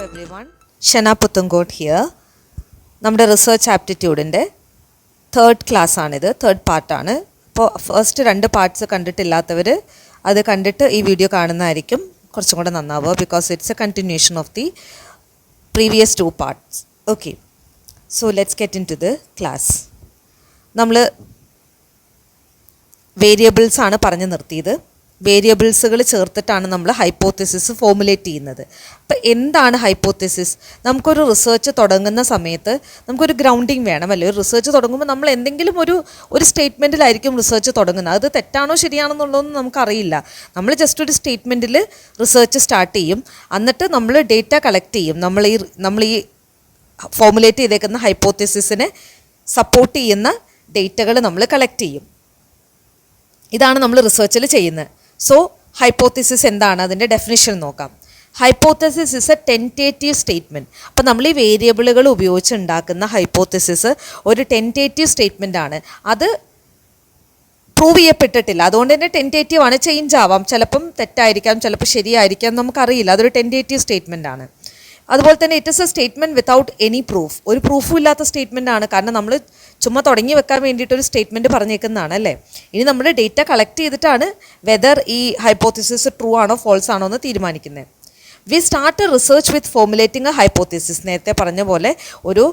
everyone. Shana Puthangot here. നമ്മുടെ research ആപ്റ്റിറ്റ്യൂഡിൻ്റെ third class ആണിത്, third പാർട്ടാണ്. അപ്പോൾ ഫസ്റ്റ് 2 പാർട്സ് കണ്ടിട്ടില്ലാത്തവർ അത് കണ്ടിട്ട് ഈ വീഡിയോ കാണുന്നതായിരിക്കും കുറച്ചും കൂടെ നന്നാവുക. Because it's a continuation of the previous 2 parts. Okay, so let's get into the class. നമ്മൾ വേരിയബിൾസ് ആണ് പറഞ്ഞു നിർത്തിയത്. വേരിയബിൾസുകൾ ചേർത്തിട്ടാണ് നമ്മൾ ഹൈപ്പോത്തിസിസ് ഫോർമുലേറ്റ് ചെയ്യുന്നത്. അപ്പോൾ എന്താണ് ഹൈപ്പോത്തിസിസ്? നമുക്കൊരു റിസർച്ച് തുടങ്ങുന്ന സമയത്ത് നമുക്കൊരു ഗ്രൗണ്ടിങ് വേണമല്ലേ. ഒരു റിസർച്ച് തുടങ്ങുമ്പോൾ നമ്മൾ എന്തെങ്കിലും ഒരു സ്റ്റേറ്റ്മെൻറ്റിലായിരിക്കും റിസർച്ച് തുടങ്ങുന്നത്. അത് തെറ്റാണോ ശരിയാണെന്നുള്ളതൊന്നും നമുക്കറിയില്ല. നമ്മൾ ജസ്റ്റ് ഒരു സ്റ്റേറ്റ്മെൻറ്റിൽ റിസർച്ച് സ്റ്റാർട്ട് ചെയ്യും, എന്നിട്ട് നമ്മൾ ഡേറ്റ കളക്ട് ചെയ്യും. നമ്മൾ ഈ ഫോർമുലേറ്റ് ചെയ്തേക്കുന്ന ഹൈപ്പോത്തിസിസിനെ സപ്പോർട്ട് ചെയ്യുന്ന ഡേറ്റകൾ നമ്മൾ കളക്ട് ചെയ്യും. ഇതാണ് നമ്മൾ റിസർച്ചിൽ ചെയ്യുന്നത്. സോ ഹൈപ്പോത്തിസിസ് എന്താണ്, അതിൻ്റെ ഡെഫിനിഷൻ നോക്കാം. Hypothesis is A tentative statement. അപ്പോൾ നമ്മൾ ഈ വേരിയബിളുകൾ ഉപയോഗിച്ച് ഉണ്ടാക്കുന്ന ഹൈപ്പോത്തിസിസ് ഒരു ടെൻറ്റേറ്റീവ് സ്റ്റേറ്റ്മെൻ്റ് ആണ്. അത് പ്രൂവ് ചെയ്യപ്പെട്ടിട്ടില്ല, അതുകൊണ്ട് തന്നെ ടെൻറ്റേറ്റീവ് ആണ്. ചേഞ്ച് ആവാം, ചിലപ്പം തെറ്റായിരിക്കാം, ചിലപ്പോൾ ശരിയായിരിക്കാം, നമുക്കറിയില്ല. അതൊരു ടെൻറ്റേറ്റീവ് സ്റ്റേറ്റ്മെൻ്റ് ആണ്. അതുപോലെ തന്നെ it is A statement without any proof. ഒരു പ്രൂഫും ഇല്ലാത്ത സ്റ്റേറ്റ്മെൻ്റ് ആണ്. കാരണം നമ്മൾ ചുമ്മാ തുടങ്ങി വെക്കാൻ വേണ്ടിയിട്ടൊരു സ്റ്റേറ്റ്മെൻറ്റ് പറഞ്ഞേക്കുന്നതാണ് അല്ലേ. ഇനി നമ്മൾ ഡേറ്റ കളക്ട് ചെയ്തിട്ടാണ് വെദർ ഈ ഹൈപ്പോത്തിസിസ് ട്രൂ ആണോ ഫോൾസ് ആണോ എന്ന് തീരുമാനിക്കുന്നത്. We start a research with formulating a hypothesis. നേരത്തെ പറഞ്ഞ പോലെ ഒരു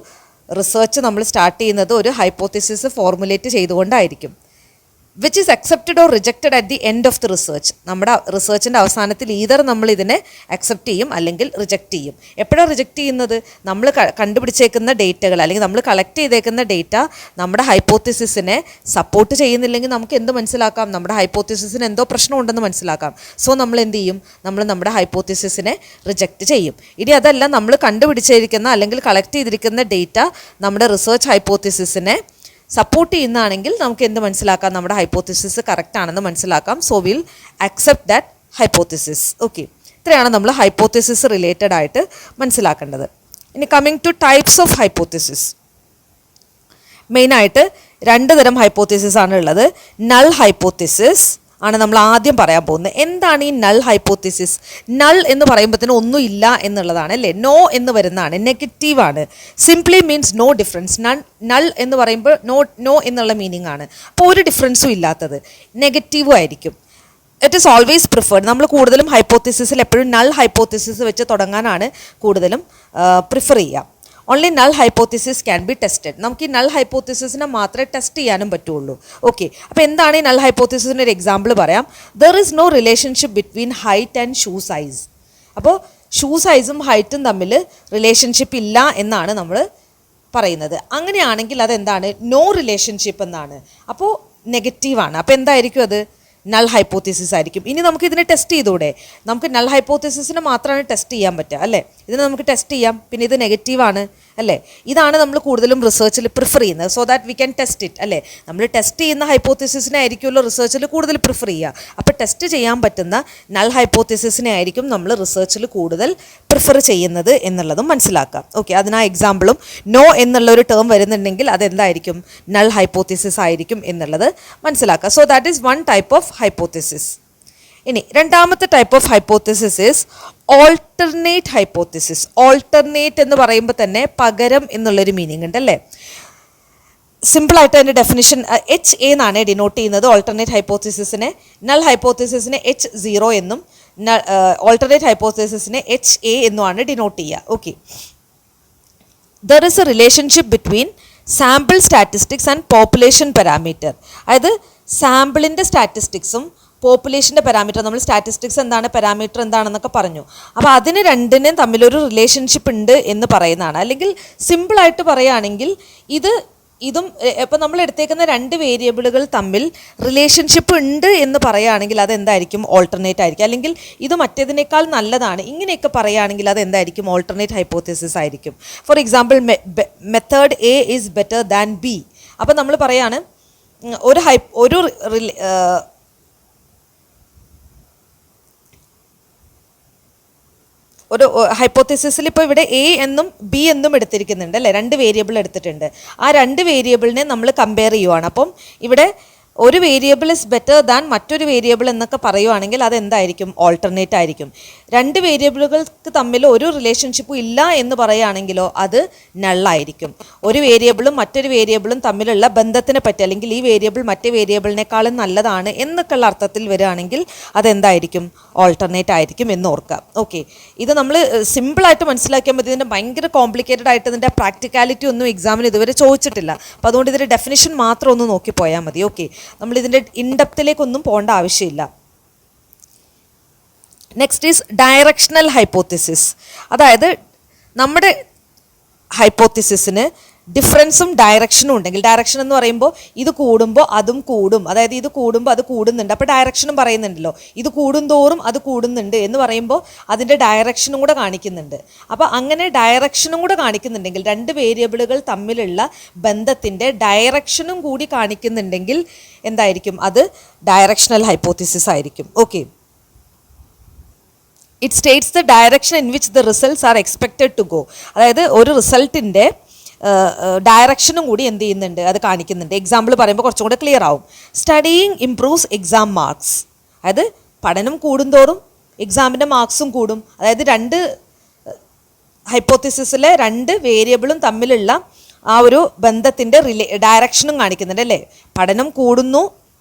റിസർച്ച് നമ്മൾ സ്റ്റാർട്ട് ചെയ്യുന്നത് ഒരു ഹൈപ്പോത്തിസിസ് ഫോർമുലേറ്റ് ചെയ്തുകൊണ്ടായിരിക്കും. Which is accepted or rejected at the end of the research. നമ്മുടെ റിസർച്ചിൻ്റെ അവസാനത്തിൽ ഈതർ നമ്മൾ ഇതിനെ അക്സെപ്റ്റ് ചെയ്യും അല്ലെങ്കിൽ റിജക്റ്റ് ചെയ്യും. എപ്പോഴാണ് റിജക്റ്റ് ചെയ്യുന്നത്? നമ്മൾ കണ്ടുപിടിച്ചേക്കുന്ന ഡേറ്റകൾ അല്ലെങ്കിൽ നമ്മൾ കളക്ട് ചെയ്തേക്കുന്ന ഡേറ്റ നമ്മുടെ ഹൈപ്പോത്തിസിസിനെ സപ്പോർട്ട് ചെയ്യുന്നില്ലെങ്കിൽ നമുക്ക് എന്ത് മനസ്സിലാക്കാം? നമ്മുടെ ഹൈപ്പോത്തിസിസിന് എന്തോ പ്രശ്നമുണ്ടെന്ന് മനസ്സിലാക്കാം. സോ നമ്മൾ എന്ത് ചെയ്യും? നമ്മൾ നമ്മുടെ ഹൈപ്പോത്തിസിസിനെ റിജക്റ്റ് ചെയ്യും. ഇനി അതല്ല, നമ്മൾ കണ്ടുപിടിച്ചിരിക്കുന്ന അല്ലെങ്കിൽ കളക്ട് ചെയ്തിരിക്കുന്ന ഡേറ്റ നമ്മുടെ റിസർച്ച് ഹൈപ്പോത്തിസിസിനെ സപ്പോർട്ട് ചെയ്യുന്നതാണെങ്കിൽ നമുക്ക് എന്ത് മനസ്സിലാക്കാം? നമ്മുടെ ഹൈപ്പോത്തിസിസ് കറക്റ്റ് ആണെന്ന് മനസ്സിലാക്കാം. So will accept that hypothesis. Okay, ഇത്രയാണ് നമ്മൾ ഹൈപ്പോത്തിസിസ് റിലേറ്റഡ് ആയിട്ട് മനസ്സിലാക്കേണ്ടത്. ഇനി coming two types of hypothesis. മെയിനായിട്ട് 2 തരം ഹൈപ്പോത്തിസിസ് ആണ് ഉള്ളത്. നൾ ഹൈപ്പോത്തിസിസ് ആണ് നമ്മൾ ആദ്യം പറയാൻ പോകുന്നത്. എന്താണ് ഈ നൾ ഹൈപ്പോത്തിസിസ്? നൾ എന്ന് പറയുമ്പോഴത്തേനും ഒന്നും ഇല്ല എന്നുള്ളതാണ് അല്ലേ. നോ എന്ന് വരുന്നതാണ്, നെഗറ്റീവാണ്. Simply means no difference. Null എന്ന് പറയുമ്പോൾ നോ എന്നുള്ള മീനിങ് ആണ്. അപ്പോൾ ഒരു ഡിഫറൻസും ഇല്ലാത്തത്, നെഗറ്റീവും ആയിരിക്കും. It is always preferred. നമ്മൾ കൂടുതലും ഹൈപ്പോത്തിസിസിൽ എപ്പോഴും നൾ ഹൈപ്പോത്തിസിസ് വെച്ച് തുടങ്ങാനാണ് കൂടുതലും പ്രിഫർ ചെയ്യുക. Only null hypothesis can be tested. നമുക്ക് ഈ നൾ ഹൈപ്പോത്തിസിസിനെ മാത്രമേ ടെസ്റ്റ് ചെയ്യാനും പറ്റുള്ളൂ. ഓക്കെ, അപ്പോൾ എന്താണ് ഈ നൾ ഹൈപ്പോത്തിസിസിൻ്റെ ഒരു എക്സാമ്പിൾ പറയാം. There is no relationship between height and shoe size. അപ്പോൾ ഷൂ സൈസും ഹൈറ്റും തമ്മിൽ റിലേഷൻഷിപ്പ് ഇല്ല എന്നാണ് നമ്മൾ പറയുന്നത്. അങ്ങനെയാണെങ്കിൽ അതെന്താണ്? നോ റിലേഷൻഷിപ്പ് എന്നാണ്. അപ്പോൾ നെഗറ്റീവാണ്. അപ്പോൾ എന്തായിരിക്കും അത്? നൾ ഹൈപ്പോത്തിസിസ് ആയിരിക്കും. ഇനി നമുക്ക് ഇതിനെ ടെസ്റ്റ് ചെയ്തൂടെ? നമുക്ക് നൾ ഹൈപ്പോത്തിസിസിനെ മാത്രമാണ് ടെസ്റ്റ് ചെയ്യാൻ പറ്റുക അല്ലേ. ഇതിനെ നമുക്ക് ടെസ്റ്റ് ചെയ്യാം. പിന്നെ ഇത് നെഗറ്റീവാണ് അല്ലേ. ഇതാണ് നമ്മൾ കൂടുതലും റിസർച്ചിൽ പ്രിഫർ ചെയ്യുന്നത്. So that we can test it അല്ലേ. നമ്മൾ ടെസ്റ്റ് ചെയ്യുന്ന ഹൈപ്പോത്തിസിസിനെ ആയിരിക്കുമല്ലോ റിസർച്ചിൽ കൂടുതൽ പ്രിഫർ ചെയ്യുക. അപ്പോൾ ടെസ്റ്റ് ചെയ്യാൻ പറ്റുന്ന നൾ ഹൈപ്പോത്തിസിസിനെ ആയിരിക്കും നമ്മൾ റിസർച്ചിൽ കൂടുതൽ പ്രിഫർ ചെയ്യുന്നത് എന്നുള്ളതും മനസ്സിലാക്കാം. ഓക്കെ, അതിനാ എക്സാമ്പിളും നോ എന്നുള്ളൊരു ടേം വരുന്നുണ്ടെങ്കിൽ അതെന്തായിരിക്കും? നൾ ഹൈപ്പോത്തിസിസ് ആയിരിക്കും എന്നുള്ളത് മനസ്സിലാക്കുക. So that is one type of hypothesis. ഇനി രണ്ടാമത്തെ type of hypothesis is alternate hypothesis. Alternate എന്ന് പറയുമ്പോൾ തന്നെ പകരം എന്നുള്ളൊരു മീനിങ് ഉണ്ട് അല്ലേ. സിമ്പിളായിട്ട് അതിൻ്റെ ഡെഫിനിഷൻ HA എന്നാണ് ഡിനോട്ട് ചെയ്യുന്നത് ഓൾട്ടർനേറ്റ് ഹൈപ്പോത്തിസിസിനെ. നൾ ഹൈപ്പോത്തിസിസിനെ H0 എന്നും ഓൾട്ടർനേറ്റ് ഹൈപ്പോത്തിസിസിനെ HA എന്നുമാണ് ഡിനോട്ട് ചെയ്യുക. Okay, there is A relationship between sample statistics and population parameter. അതായത് സാമ്പിളിൻ്റെ സ്റ്റാറ്റിസ്റ്റിക്സും പോപ്പുലേഷൻ്റെ പാരാമീറ്റർ, നമ്മൾ സ്റ്റാറ്റിസ്റ്റിക്സ് എന്താണ് പാരാമീറ്റർ എന്താണെന്നൊക്കെ പറഞ്ഞു. അപ്പോൾ അതിന് രണ്ടിനും തമ്മിലൊരു റിലേഷൻഷിപ്പ് ഉണ്ട് എന്ന് പറയുന്നതാണ്. അല്ലെങ്കിൽ സിമ്പിളായിട്ട് പറയുകയാണെങ്കിൽ ഇതും ഇപ്പോൾ നമ്മൾ എടുത്തേക്കുന്ന 2 വേരിയബിളുകൾ തമ്മിൽ റിലേഷൻഷിപ്പ് ഉണ്ട് എന്ന് പറയുകയാണെങ്കിൽ അതെന്തായിരിക്കും? ഓൾട്ടർനേറ്റ് ആയിരിക്കും. അല്ലെങ്കിൽ ഇത് മറ്റേതിനേക്കാൾ നല്ലതാണ്, ഇങ്ങനെയൊക്കെ പറയുകയാണെങ്കിൽ അതെന്തായിരിക്കും? ഓൾട്ടർനേറ്റ് ഹൈപ്പോത്തിസിസ് ആയിരിക്കും. For example, method A is better than B. അപ്പോൾ നമ്മൾ പറയാണ് ഒരു ഹൈപ്പോത്തിസിസിൽ ഇപ്പോൾ ഇവിടെ A എന്നും B എന്നും എടുത്തിരിക്കുന്നുണ്ട് അല്ലേ. 2 വേരിയബിൾ എടുത്തിട്ടുണ്ട്. ആ 2 വേരിയബിളിനെ നമ്മൾ കമ്പയർ ചെയ്യുവാണ്. അപ്പം ഇവിടെ ഒരു വേരിയബിൾ ഇസ് ബെറ്റർ ദാൻ മറ്റൊരു വേരിയബിൾ എന്നൊക്കെ പറയുവാണെങ്കിൽ അതെന്തായിരിക്കും? ഓൾട്ടർനേറ്റ് ആയിരിക്കും. രണ്ട് വേരിയബിളുകൾക്ക് തമ്മിൽ ഒരു റിലേഷൻഷിപ്പും ഇല്ല എന്ന് പറയുകയാണെങ്കിലോ അത് നള്ളായിരിക്കും. ഒരു വേരിയബിളും മറ്റൊരു വേരിയബിളും തമ്മിലുള്ള ബന്ധത്തിനെ പറ്റി, അല്ലെങ്കിൽ ഈ വേരിയബിൾ മറ്റേ വേരിയബിളിനേക്കാളും നല്ലതാണ് എന്നൊക്കെയുള്ള അർത്ഥത്തിൽ വരികയാണെങ്കിൽ അതെന്തായിരിക്കും? ഓൾട്ടർനേറ്റ് ആയിരിക്കും എന്ന് ഓർക്കുക. ഓക്കെ, ഇത് നമ്മൾ സിമ്പിളായിട്ട് മനസ്സിലാക്കിയാൽ മതി. ഇതിൻ്റെ ഭയങ്കര കോംപ്ലിക്കേറ്റഡ് ആയിട്ട് ഇതിൻ്റെ പ്രാക്ടിക്കാലിറ്റി ഒന്നും എക്സാമിന് ഇതുവരെ ചോദിച്ചിട്ടില്ല. അപ്പോൾ അതുകൊണ്ട് ഇതിൻ്റെ ഡെഫിനിഷൻ മാത്രം ഒന്ന് നോക്കിപ്പോയാൽ മതി. ഓക്കെ, നമ്മളിതിൻ്റെ ഇൻഡെപ്തിലേക്കൊന്നും പോകേണ്ട ആവശ്യമില്ല. Next is directional hypothesis. അതായത് നമ്മുടെ ഹൈപ്പോത്തിസിസിന് ഡിഫറൻസും ഡയറക്ഷനും ഉണ്ടെങ്കിൽ, ഡയറക്ഷൻ എന്ന് പറയുമ്പോൾ ഇത് കൂടുമ്പോൾ അതും കൂടും, അതായത് ഇത് കൂടുമ്പോൾ അത് കൂടുന്നുണ്ട്, അപ്പോൾ ഡയറക്ഷനും പറയുന്നുണ്ടല്ലോ. ഇത് കൂടുന്തോറും അത് കൂടുന്നുണ്ട് എന്ന് പറയുമ്പോൾ അതിൻ്റെ ഡയറക്ഷനും കൂടെ കാണിക്കുന്നുണ്ട്. അപ്പോൾ അങ്ങനെ ഡയറക്ഷനും കൂടെ കാണിക്കുന്നുണ്ടെങ്കിൽ, രണ്ട് വേരിയബിളുകൾ തമ്മിലുള്ള ബന്ധത്തിൻ്റെ ഡയറക്ഷനും കൂടി കാണിക്കുന്നുണ്ടെങ്കിൽ എന്തായിരിക്കും? അത് ഡയറക്ഷണൽ ഹൈപ്പോത്തിസിസ് ആയിരിക്കും. Okay, it states the direction in which the results are expected to go. അതായത് ഒരു റിസൾട്ടിൻ്റെ ഡയറക്ഷനും കൂടി എന്ത് ചെയ്യുന്നുണ്ട്? അത് കാണിക്കുന്നുണ്ട്. എക്സാമ്പിൾ പറയുമ്പോൾ കുറച്ചും കൂടെ ക്ലിയർ ആവും. Studying improves exam marks. അതായത് പഠനം കൂടുന്തോറും എക്സാമിൻ്റെ മാർക്സും കൂടും. അതായത് രണ്ട് ഹൈപ്പോത്തിസിസിലെ രണ്ട് വേരിയബിളും തമ്മിലുള്ള ആ ഒരു ബന്ധത്തിൻ്റെ ഡയറക്ഷനും കാണിക്കുന്നുണ്ട് അല്ലേ? പഠനം കൂടുന്നു,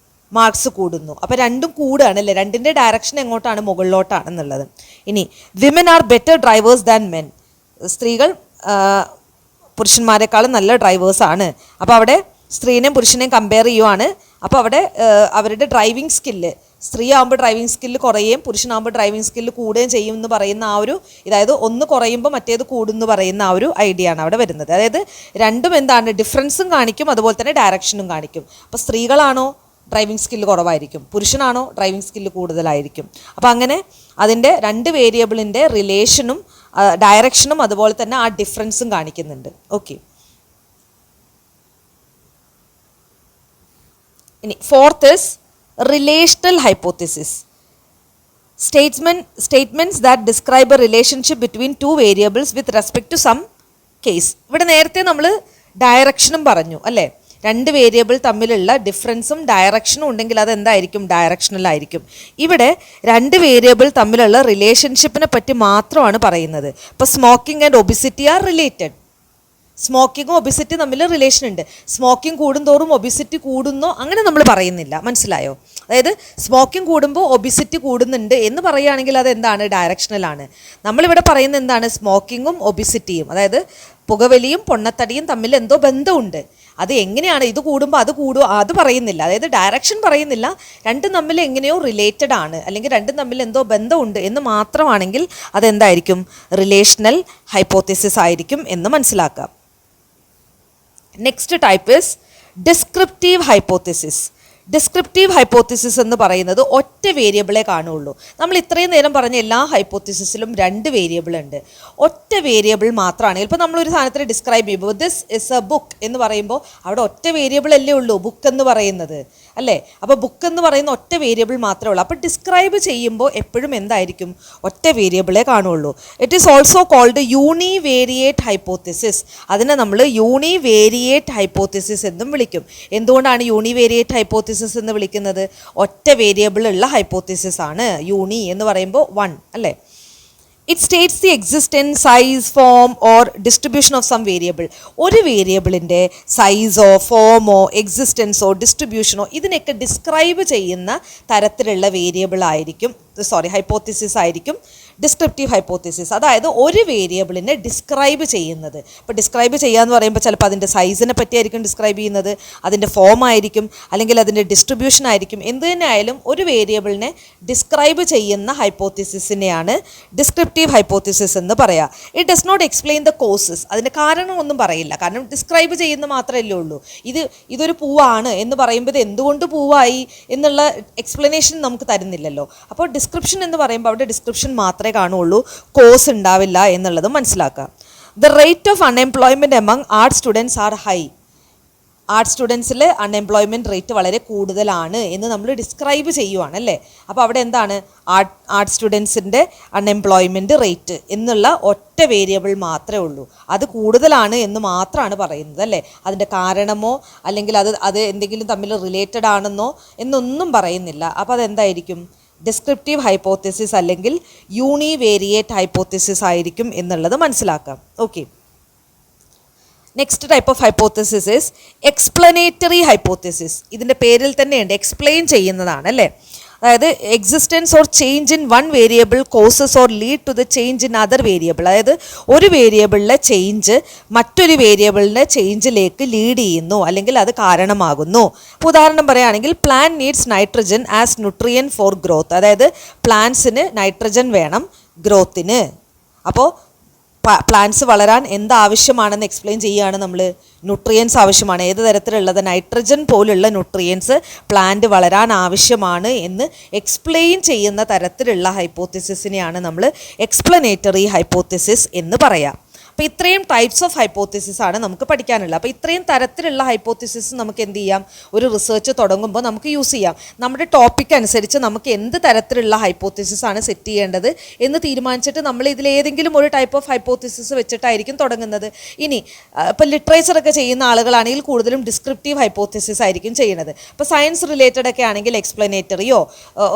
മാർക്സ് കൂടുന്നു, അപ്പോൾ രണ്ടും കൂടുകയാണ് അല്ലേ? രണ്ടിൻ്റെ ഡയറക്ഷൻ എങ്ങോട്ടാണ്? മുകളിലോട്ടാണെന്നുള്ളത്. ഇനി women are better drivers than men. സ്ത്രീകൾ പുരുഷന്മാരെക്കാളും നല്ല ഡ്രൈവേഴ്സാണ്. അപ്പോൾ അവിടെ സ്ത്രീനെയും പുരുഷനെയും കമ്പയർ ചെയ്യുവാണ്. അപ്പോൾ അവിടെ അവരുടെ ഡ്രൈവിംഗ് സ്കില്ല്, സ്ത്രീ ആകുമ്പോൾ ഡ്രൈവിംഗ് സ്കില്ല് കുറയുകയും പുരുഷനാകുമ്പോൾ ഡ്രൈവിംഗ് സ്കില്ല് കൂടുകയും ചെയ്യും എന്ന് പറയുന്ന ആ ഒരു, അതായത് ഒന്ന് കുറയുമ്പോൾ മറ്റേത് കൂടുമെന്ന് പറയുന്ന ആ ഒരു ഐഡിയ ആണ് അവിടെ വരുന്നത്. അതായത് രണ്ടും എന്താണ്? ഡിഫറൻസും കാണിക്കും, അതുപോലെ തന്നെ ഡയറക്ഷനും കാണിക്കും. അപ്പോൾ സ്ത്രീകളാണോ ഡ്രൈവിംഗ് സ്കില്ല് കുറവായിരിക്കും, പുരുഷനാണോ ഡ്രൈവിംഗ് സ്കില്ല് കൂടുതലായിരിക്കും. അപ്പോൾ അങ്ങനെ അതിൻ്റെ രണ്ട് വേരിയബിളിൻ്റെ റിലേഷനും ഡയറക്ഷനും അതുപോലെ തന്നെ ആ ഡിഫറൻസും കാണിക്കുന്നുണ്ട്. ഓക്കെ, ഇനി fourth is relational hypothesis. Statements that describe a relationship between two variables with respect to some case. ഇവിടെ നേരത്തെ നമ്മൾ ഡയറക്ഷനും പറഞ്ഞു അല്ലേ? രണ്ട് വേരിയബിൾ തമ്മിലുള്ള ഡിഫറൻസും ഡയറക്ഷനും ഉണ്ടെങ്കിൽ അതെന്തായിരിക്കും? ഡയറക്ഷണൽ ആയിരിക്കും. ഇവിടെ രണ്ട് വേരിയബിൾ തമ്മിലുള്ള റിലേഷൻഷിപ്പിനെ പറ്റി മാത്രമാണ് പറയുന്നത്. ഇപ്പോൾ smoking and obesity are related. സ്മോക്കിങ്ങും ഒബിസിറ്റി തമ്മിൽ റിലേഷൻ ഉണ്ട്. സ്മോക്കിംഗ് കൂടുന്തോറും ഒബിസിറ്റി കൂടുന്നോ അങ്ങനെ നമ്മൾ പറയുന്നില്ല, മനസ്സിലായോ? അതായത് സ്മോക്കിംഗ് കൂടുമ്പോൾ ഒബിസിറ്റി കൂടുന്നുണ്ട് എന്ന് പറയുകയാണെങ്കിൽ അതെന്താണ്? ഡയറക്ഷണലാണ്. നമ്മളിവിടെ പറയുന്നത് എന്താണ്? സ്മോക്കിങ്ങും ഒബിസിറ്റിയും, അതായത് പുകവലിയും പൊണ്ണത്തടിയും തമ്മിൽ എന്തോ ബന്ധമുണ്ട്. അത് എങ്ങനെയാണ്? ഇത് കൂടുമ്പോൾ അത് കൂടുമോ അത് പറയുന്നില്ല, അതായത് ഡയറക്ഷൻ പറയുന്നില്ല. രണ്ടും തമ്മിൽ എങ്ങനെയോ റിലേറ്റഡ് ആണ്, അല്ലെങ്കിൽ രണ്ടും തമ്മിൽ എന്തോ ബന്ധമുണ്ട് എന്ന് മാത്രമാണെങ്കിൽ അതെന്തായിരിക്കും? റിലേഷണൽ ഹൈപ്പോത്തിസിസ് ആയിരിക്കും എന്ന് മനസ്സിലാക്കാം. Next type is descriptive hypothesis. Descriptive hypothesis എന്ന് പറയുന്നത് ഒറ്റ വേരിയബിളെ കാണുള്ളൂ. നമ്മൾ ഇത്രയും നേരം പറഞ്ഞ എല്ലാ ഹൈപ്പോത്തിസിസിലും രണ്ട് വേരിയബിൾ ഉണ്ട്. ഒറ്റ വേരിയബിൾ മാത്രമാണെങ്കിൽ, ഇപ്പോൾ നമ്മളൊരു സാധനത്തിന് ഡിസ്ക്രൈബ് ചെയ്യുമ്പോൾ ദിസ് ഇസ് എ ബുക്ക് എന്ന് പറയുമ്പോൾ അവിടെ ഒറ്റ വേരിയബിൾ അല്ലേ ഉള്ളൂ ബുക്ക് എന്ന് പറയുന്നത് അല്ലേ? അപ്പോൾ ബുക്ക് എന്ന് പറയുന്ന ഒറ്റ വേരിയബിൾ മാത്രമേ ഉള്ളൂ. അപ്പോൾ ഡിസ്ക്രൈബ് ചെയ്യുമ്പോൾ എപ്പോഴും എന്തായിരിക്കും? ഒറ്റ വേരിയബിളെ കാണുള്ളൂ. It is also called univariate hypothesis. അതിനെ നമ്മൾ യൂണിവേരിയേറ്റ് ഹൈപ്പോത്തിസിസ് എന്നും വിളിക്കും. എന്തുകൊണ്ടാണ് യൂണിവേരിയേറ്റ് ഹൈപ്പോത്തിസിസ് എന്ന് വിളിക്കുന്നത്? ഒറ്റ വേരിയബിൾ ഉള്ള ഹൈപ്പോത്തിസിസ് ആണ് യൂണി എന്ന് പറയുമ്പോൾ വൺ അല്ലേ? It states the existence, size, form or distribution of some variable. ഒരു വേരിയബിളിൻ്റെ സൈസോ ഫോമോ എക്സിസ്റ്റൻസോ ഡിസ്ട്രിബ്യൂഷനോ ഇതിനൊക്കെ ഡിസ്ക്രൈബ് ചെയ്യുന്ന തരത്തിലുള്ള വേരിയബിൾ ആയിരിക്കും, ഹൈപ്പോത്തിസിസ് ആയിരിക്കും ഡിസ്ക്രിപ്റ്റീവ് ഹൈപ്പോത്തിസിസ്. അതായത് ഒരു വേരിയബിളിനെ ഡിസ്ക്രൈബ് ചെയ്യുന്നത്. ഇപ്പോൾ ഡിസ്ക്രൈബ് ചെയ്യുക എന്ന് പറയുമ്പോൾ ചിലപ്പോൾ അതിൻ്റെ സൈസിനെ പറ്റിയായിരിക്കും ഡിസ്ക്രൈബ് ചെയ്യുന്നത്, അതിൻ്റെ ഫോം ആയിരിക്കും, അല്ലെങ്കിൽ അതിൻ്റെ ഡിസ്ട്രിബ്യൂഷൻ ആയിരിക്കും. എന്ത് തന്നെ ആയാലും ഒരു വേരിയബിളിനെ ഡിസ്ക്രൈബ് ചെയ്യുന്ന ഹൈപ്പോത്തിസിസിനെയാണ് ഡിസ്ക്രിപ്റ്റീവ് ഹൈപ്പോത്തിസിസ് എന്ന് പറയുക. It does not explain the causes. അതിൻ്റെ കാരണമൊന്നും പറയില്ല, കാരണം ഡിസ്ക്രൈബ് ചെയ്യുന്ന മാത്രമല്ലേ ഉള്ളൂ. ഇതൊരു പൂവാണ് എന്ന് പറയുമ്പോൾ ഇത് എന്തുകൊണ്ട് പൂവായി എന്നുള്ള എക്സ്പ്ലനേഷൻ നമുക്ക് തരുന്നില്ലല്ലോ. അപ്പോൾ ഡിസ്ക്രിപ്ഷൻ എന്ന് പറയുമ്പോൾ അവിടെ ഡിസ്ക്രിപ്ഷൻ മാത്രമേ കാണുള്ളൂ, കോസ് ഉണ്ടാവില്ല എന്നുള്ളത് മനസ്സിലാക്കാം. The rate of unemployment among art students are high. Arts സ്റ്റുഡൻസിൽ അൺഎംപ്ലോയ്മെൻറ്റ് റേറ്റ് വളരെ കൂടുതലാണ് എന്ന് നമ്മൾ ഡിസ്ക്രൈബ് ചെയ്യുവാണ് അല്ലേ. അപ്പോൾ അവിടെ എന്താണ് ആർട്സ് സ്റ്റുഡൻസിൻ്റെ അൺഎംപ്ലോയ്മെൻറ്റ് റേറ്റ് എന്നുള്ള ഒറ്റ വേരിയബിൾ മാത്രമേ ഉള്ളൂ. അത് കൂടുതലാണ് എന്ന് മാത്രമാണ് പറയുന്നത് അല്ലേ. അതിൻ്റെ കാരണമോ അല്ലെങ്കിൽ അത് എന്തെങ്കിലും തമ്മിൽ റിലേറ്റഡ് ആണെന്നോ എന്നൊന്നും പറയുന്നില്ല. അപ്പോൾ അതെന്തായിരിക്കും? ഡിസ്ക്രിപ്റ്റീവ് ഹൈപ്പോത്തിസിസ് അല്ലെങ്കിൽ യൂണിവേരിയേറ്റ് ഹൈപ്പോത്തിസിസ് ആയിരിക്കും എന്നുള്ളത് മനസ്സിലാക്കാം. Okay, next type of hypothesis is explanatory hypothesis. ഇതിൻ്റെ പേരിൽ തന്നെയുണ്ട്, എക്സ്പ്ലെയിൻ ചെയ്യുന്നതാണ് അല്ലേ. അതായത് existence or change in one variable causes or lead to the change in other variable. അതായത് ഒരു വേരിയബിളിലെ ചേഞ്ച് മറ്റൊരു വേരിയബിളിൻ്റെ ചേഞ്ചിലേക്ക് ലീഡ് ചെയ്യുന്നു അല്ലെങ്കിൽ അത് കാരണമാകുന്നു. ഇപ്പോൾ ഉദാഹരണം പറയുകയാണെങ്കിൽ plan needs nitrogen as nutrient for growth. അതായത് പ്ലാന്റ്സിന് നൈട്രജൻ വേണം ഗ്രോത്തിന്. അപ്പോൾ പ്ലാന്റ്സ് വളരാൻ എന്താവശ്യമാണെന്ന് എക്സ്പ്ലെയിൻ ചെയ്യുകയാണ് നമ്മൾ. ന്യൂട്രിയൻസ് ആവശ്യമാണ്. ഏത് തരത്തിലുള്ളത്? നൈട്രജൻ പോലുള്ള ന്യൂട്രിയൻസ് പ്ലാന്റ് വളരാൻ ആവശ്യമാണ് എന്ന് എക്സ്പ്ലെയിൻ ചെയ്യുന്ന തരത്തിലുള്ള ഹൈപ്പോത്തിസിസിനെയാണ് നമ്മൾ എക്സ്പ്ലനേറ്ററി ഹൈപ്പോത്തിസിസ് എന്ന് പറയാം. അപ്പോൾ ഇത്രയും ടൈപ്സ് ഓഫ് ഹൈപ്പോത്തിസിസ് ആണ് നമുക്ക് പഠിക്കാനുള്ളത്. അപ്പോൾ ഇത്രയും തരത്തിലുള്ള ഹൈപ്പോത്തിസിസ് നമുക്ക് എന്ത് ചെയ്യാം? ഒരു റിസർച്ച് തുടങ്ങുമ്പോൾ നമുക്ക് യൂസ് ചെയ്യാം. നമ്മുടെ ടോപ്പിക് അനുസരിച്ച് നമുക്ക് എന്ത് തരത്തിലുള്ള ഹൈപ്പോത്തിസിസ് ആണ് സെറ്റ് ചെയ്യേണ്ടത് എന്ന് തീരുമാനിച്ചിട്ട് നമ്മൾ ഇതിലേതെങ്കിലും ഒരു ടൈപ്പ് ഓഫ് ഹൈപ്പോത്തിസിസ് വെച്ചിട്ടായിരിക്കും തുടങ്ങുന്നത്. ഇനി ഇപ്പോൾ ലിറ്ററേച്ചറൊക്കെ ചെയ്യുന്ന ആളുകളാണെങ്കിൽ കൂടുതലും ഡിസ്ക്രിപ്റ്റീവ് ഹൈപ്പോത്തിസിസ് ആയിരിക്കും ചെയ്യുന്നത്. ഇപ്പോൾ സയൻസ് റിലേറ്റഡ് ഒക്കെ ആണെങ്കിൽ എക്സ്പ്ലനേറ്ററിയോ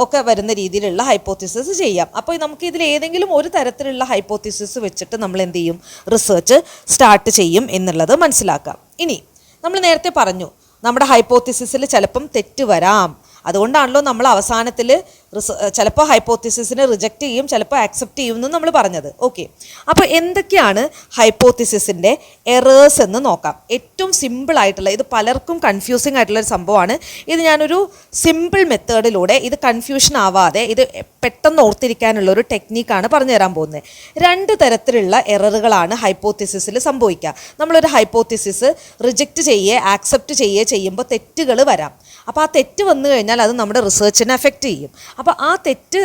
ഒക്കെ വരുന്ന രീതിയിലുള്ള ഹൈപ്പോത്തിസിസ് ചെയ്യാം. അപ്പോൾ നമുക്ക് ഇതിലേതെങ്കിലും ഒരു തരത്തിലുള്ള ഹൈപ്പോത്തിസിസ് വെച്ചിട്ട് നമ്മൾ എന്ത് ചെയ്യും? റിസർച്ച് സ്റ്റാർട്ട് ചെയ്യും എന്നുള്ളത് മനസ്സിലാക്കാം. ഇനി നമ്മൾ നേരത്തെ പറഞ്ഞു നമ്മുടെ ഹൈപ്പോത്തിസിസിൽ ചിലപ്പം തെറ്റ് വരാം. അതുകൊണ്ടാണല്ലോ നമ്മൾ അവസാനത്തിൽ ചിലപ്പോൾ ഹൈപ്പോത്തിസിസിനെ റിജക്റ്റ് ചെയ്യും, ചിലപ്പോൾ ആക്സെപ്റ്റ് ചെയ്യും എന്ന് നമ്മൾ പറഞ്ഞത്. ഓക്കെ, അപ്പോൾ എന്തൊക്കെയാണ് ഹൈപ്പോത്തിസിസിൻ്റെ എറേഴ്സ് എന്ന് നോക്കാം. ഏറ്റവും സിമ്പിളായിട്ടുള്ള, ഇത് പലർക്കും കൺഫ്യൂസിങ് ആയിട്ടുള്ളൊരു സംഭവമാണ്. ഇത് ഞാനൊരു സിമ്പിൾ മെത്തേഡിലൂടെ ഇത് കൺഫ്യൂഷൻ ആവാതെ ഇത് പെട്ടെന്ന് ഓർത്തിരിക്കാനുള്ള ഒരു ടെക്നീക്കാണ് പറഞ്ഞു തരാൻ പോകുന്നത്. 2 തരത്തിലുള്ള എററുകളാണ് ഹൈപ്പോത്തിസിസിൽ സംഭവിക്കുക. നമ്മളൊരു ഹൈപ്പോത്തിസിസ് റിജക്റ്റ് ആക്സെപ്റ്റ് ചെയ്യുമ്പോൾ തെറ്റുകൾ വരാം. അപ്പോൾ ആ തെറ്റ് വന്നു കഴിഞ്ഞാൽ അത് നമ്മുടെ റിസർച്ചിനെ എഫക്റ്റ് ചെയ്യും. അപ്പോൾ ആ തെറ്റ്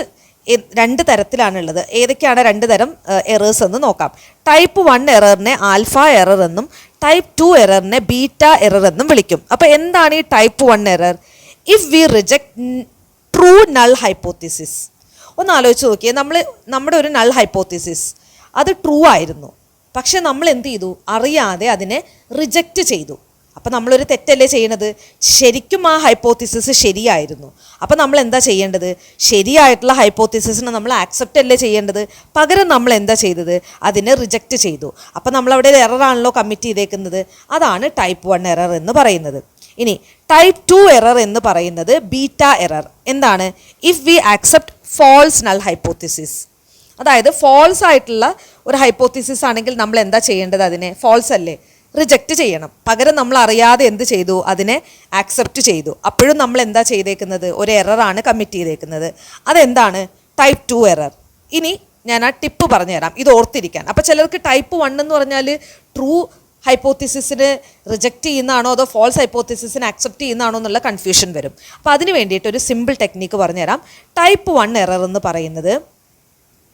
2 തരത്തിലാണുള്ളത്. ഏതൊക്കെയാണ് 2 തരം എറേഴ്സ് എന്ന് നോക്കാം. ടൈപ്പ് 1 എററിനെ ആൽഫ എറർ എന്നും ടൈപ്പ് 2 എററിനെ ബീറ്റ എറർ എന്നും വിളിക്കും. അപ്പോൾ എന്താണ് ഈ type 1 error? If we reject true null hypothesis. ഒന്ന് ആലോചിച്ച് നോക്കിയേ, നമ്മുടെ ഒരു നൾ ഹൈപ്പോത്തിസിസ് അത് ട്രൂ ആയിരുന്നു, പക്ഷെ നമ്മൾ എന്ത് ചെയ്തു? അറിയാതെ അതിനെ റിജക്റ്റ് ചെയ്തു. അപ്പോൾ നമ്മളൊരു തെറ്റല്ലേ ചെയ്യണത്? ശരിക്കും ആ ഹൈപ്പോത്തിസിസ് ശരിയായിരുന്നു. അപ്പോൾ നമ്മൾ എന്താ ചെയ്യേണ്ടത്? ശരിയായിട്ടുള്ള ഹൈപ്പോത്തിസിസിനെ നമ്മൾ ആക്സെപ്റ്റ് അല്ലേ ചെയ്യേണ്ടത്? പകരം നമ്മൾ എന്താ ചെയ്തത്? അതിനെ റിജക്റ്റ് ചെയ്തു. അപ്പോൾ നമ്മളവിടെ എററാണല്ലോ കമ്മിറ്റ് ചെയ്തേക്കുന്നത്. അതാണ് ടൈപ്പ് 1 എറർ എന്ന് പറയുന്നത്. ഇനി ടൈപ്പ് 2 എറർ എന്ന് പറയുന്നത് ബീറ്റ എറർ. എന്താണ്? If we accept false null hypothesis. അതായത് ഫോൾസ് ആയിട്ടുള്ള ഒരു ഹൈപ്പോത്തിസിസ് ആണെങ്കിൽ നമ്മൾ എന്താ ചെയ്യേണ്ടത്? അതിനെ ഫോൾസ് അല്ലേ, റിജക്റ്റ് ചെയ്യണം. പകരം നമ്മൾ അറിയാതെ എന്ത് ചെയ്തു? അതിനെ ആക്സെപ്റ്റ് ചെയ്തു. അപ്പോഴും നമ്മൾ എന്താ ചെയ്തേക്കുന്നത്? ഒരു എററാണ് കമ്മിറ്റ് ചെയ്തേക്കുന്നത്. അതെന്താണ്? Type 2 error. ഇനി ഞാൻ ആ ടിപ്പ് പറഞ്ഞു തരാം, ഇത് ഓർത്തിരിക്കാൻ. അപ്പോൾ ചിലർക്ക് ടൈപ്പ് 1 എന്ന് പറഞ്ഞാൽ ട്രൂ ഹൈപ്പോത്തിസിസിന് റിജക്റ്റ് ചെയ്യുന്നതാണോ അതോ ഫോൾസ് ഹൈപ്പോത്തിസിസിന് ആക്സെപ്റ്റ് ചെയ്യുന്നതാണോ എന്നുള്ള കൺഫ്യൂഷൻ വരും. അപ്പോൾ അതിന് വേണ്ടിയിട്ട് ഒരു സിമ്പിൾ ടെക്നിക്ക് പറഞ്ഞുതരാം. ടൈപ്പ് 1 എറർ എന്ന് പറയുന്നത്